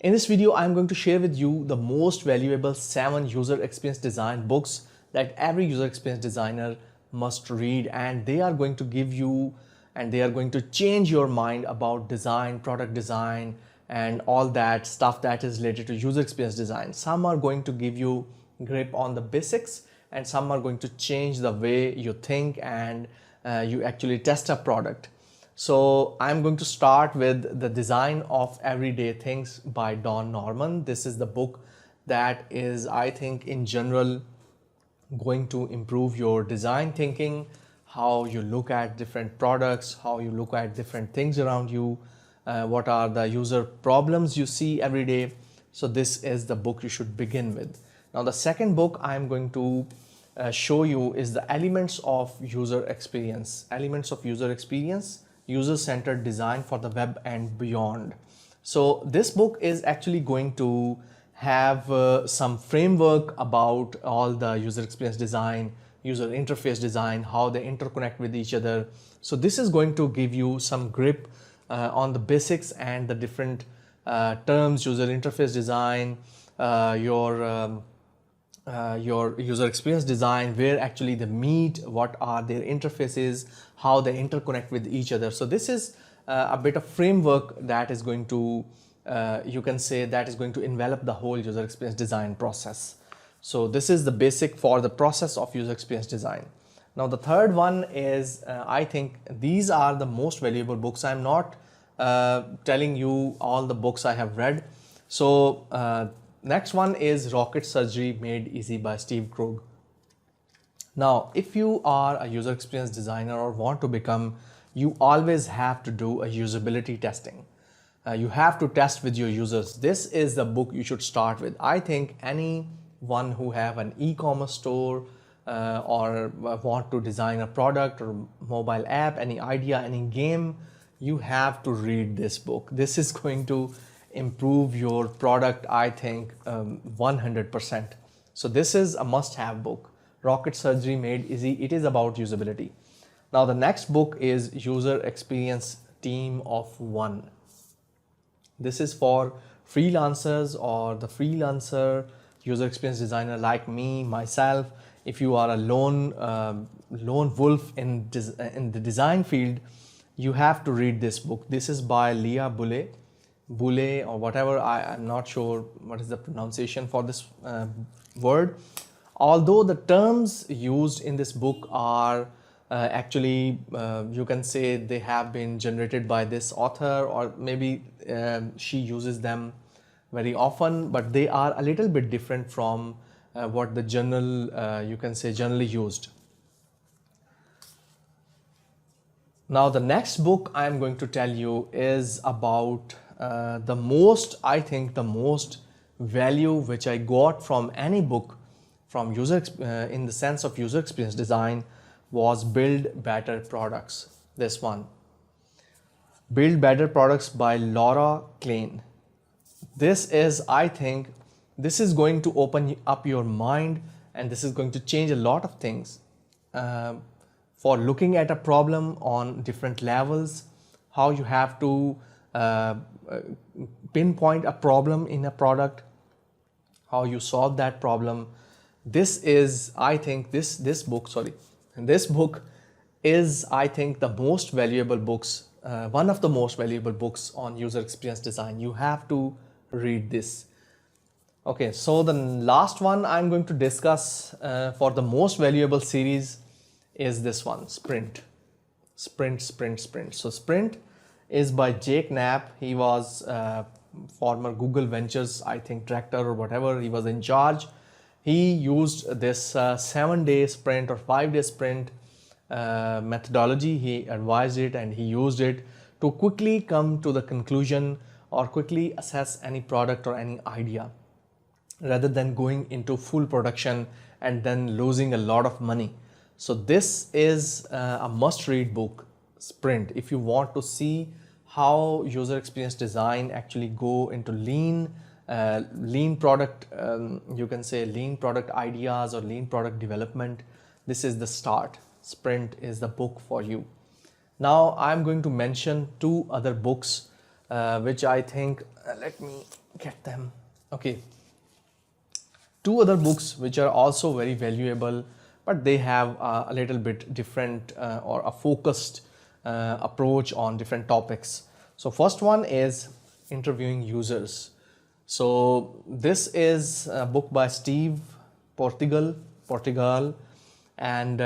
In this video, I'm going to share with you the most valuable 7 user experience design books that every user experience designer must read, and they are going to give you and they are going to change your mind about design, product design, and all that stuff that is related to user experience design. Some are going to give you grip on the basics, and some are going to change the way you think and you actually test a product. So I'm going to start with The Design of Everyday Things by Don Norman. This is the book that is, I think, in general, going to improve your design thinking, how you look at different products, how you look at different things around you, what are the user problems you see every day. So this is the book you should begin with. Now, the second book I'm going to show you is The Elements of User Experience. Elements of User Experience, User-Centered Design for the Web and Beyond. So this book is actually going to have some framework about all the user experience design, user interface design, how they interconnect with each other. So this is going to give you some grip on the basics and the different terms: user interface design, your user experience design, where actually they meet, what are their interfaces, how they interconnect with each other. So this is a bit of framework that is going to, you can say, that is going to envelop the whole user experience design process. So this is the basic for the process of user experience design. Now the third one is, I think these are the most valuable books. I'm not telling you all the books I have read. So next one is Rocket Surgery Made Easy by Steve Krug. Now, if you are a user experience designer or want to become, you always have to do a usability testing. You have to test with your users. This is the book you should start with. I think anyone who have an e-commerce store or want to design a product or mobile app, any idea, any game, you have to read this book. This is going to improve your product, I think, 100%. So this is a must-have book. Rocket Surgery Made Easy. It is about usability. Now the next book is User Experience Team of One. This is for freelancers or the freelancer user experience designer like me, myself. If you are a lone wolf in the design field, you have to read this book. This is by Leah Buley or whatever. I'm not sure what is the pronunciation for this word. Although the terms used in this book are actually, you can say they have been generated by this author, or maybe she uses them very often, but they are a little bit different from what the you can say generally used. Now the next book I'm going to tell you is about I think the most value which I got from any book from in the sense of user experience design was Build Better Products. This one, Build Better Products by Laura Klein. This is, I think, this is going to open up your mind, and this is going to change a lot of things for looking at a problem on different levels, how you have to pinpoint a problem in a product, how you solve that problem. This is, I think, this book is, I think, the most valuable books, one of the most valuable books on user experience design. You have to read this. Okay, so the last one I'm going to discuss for the most valuable series is this one, Sprint. So Sprint is by Knapp. He was former Google Ventures, I think, director or whatever. He was in charge. He used this 7-day sprint or 5-day sprint methodology. He advised it and he used it to quickly come to the conclusion or quickly assess any product or any idea, rather than going into full production and then losing a lot of money. So this is a must-read book, Sprint, if you want to see how user experience design actually go into lean product, you can say lean product ideas or lean product development. This is the start. Sprint is the book for you. Now I'm going to mention 2 other books which I think, let me get them. Okay. Two other books which are also very valuable, but they have a little bit different or a focused approach on different topics. So first one is Interviewing Users. So this is a book by Steve Portugal, and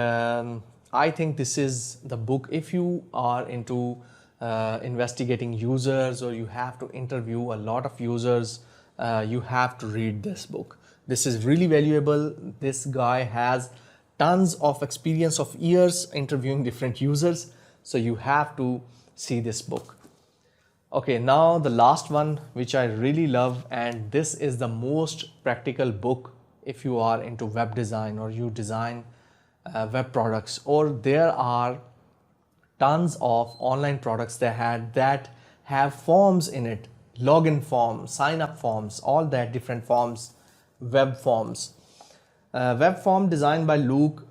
I think this is the book if you are into investigating users or you have to interview a lot of users, you have to read this book. This is really valuable. This guy has tons of experience of years interviewing different users, so you have to see this book. Okay, now the last one which I really love, and this is the most practical book if you are into web design or you design web products, or there are tons of online products that have forms in it, login forms, sign up forms, all that different forms, web forms. Web form designed by Luke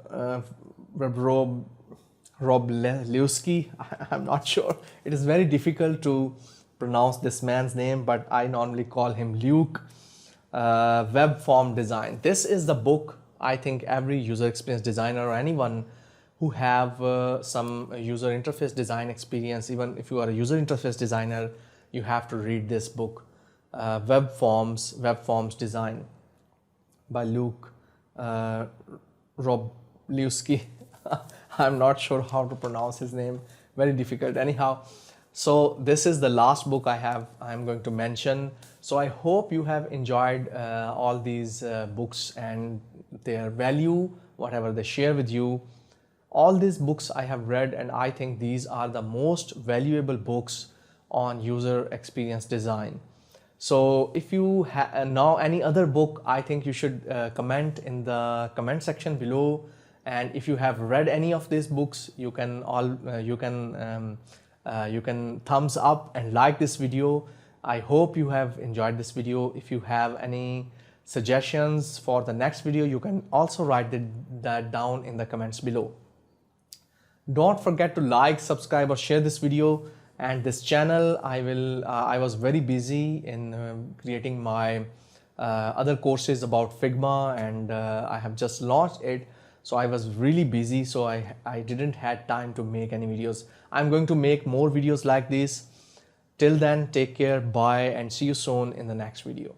Roblewski. I'm not sure. It is very difficult to pronounce this man's name, but I normally call him Luke. Web form design. This is the book I think every user experience designer or anyone who have some user interface design experience, even if you are a user interface designer, you have to read this book, Web Forms Design by Luke Roblewski. I'm not sure how to pronounce his name, very difficult anyhow. So this is the last book I'm going to mention. So I hope you have enjoyed all these books and their value, whatever they share with you. All these books I have read, and I think these are the most valuable books on user experience design. So if you know any other book, I think you should comment in the comment section below. And if you have read any of these books, you can thumbs up and like this video. I hope you have enjoyed this video. If you have any suggestions for the next video, you can also write that down in the comments below. Don't forget to like, subscribe or share this video and this channel. I was very busy in creating my other courses about Figma, and I have just launched it. So I was really busy, so I didn't have time to make any videos. I'm going to make more videos like this. Till then, take care, bye, and see you soon in the next video.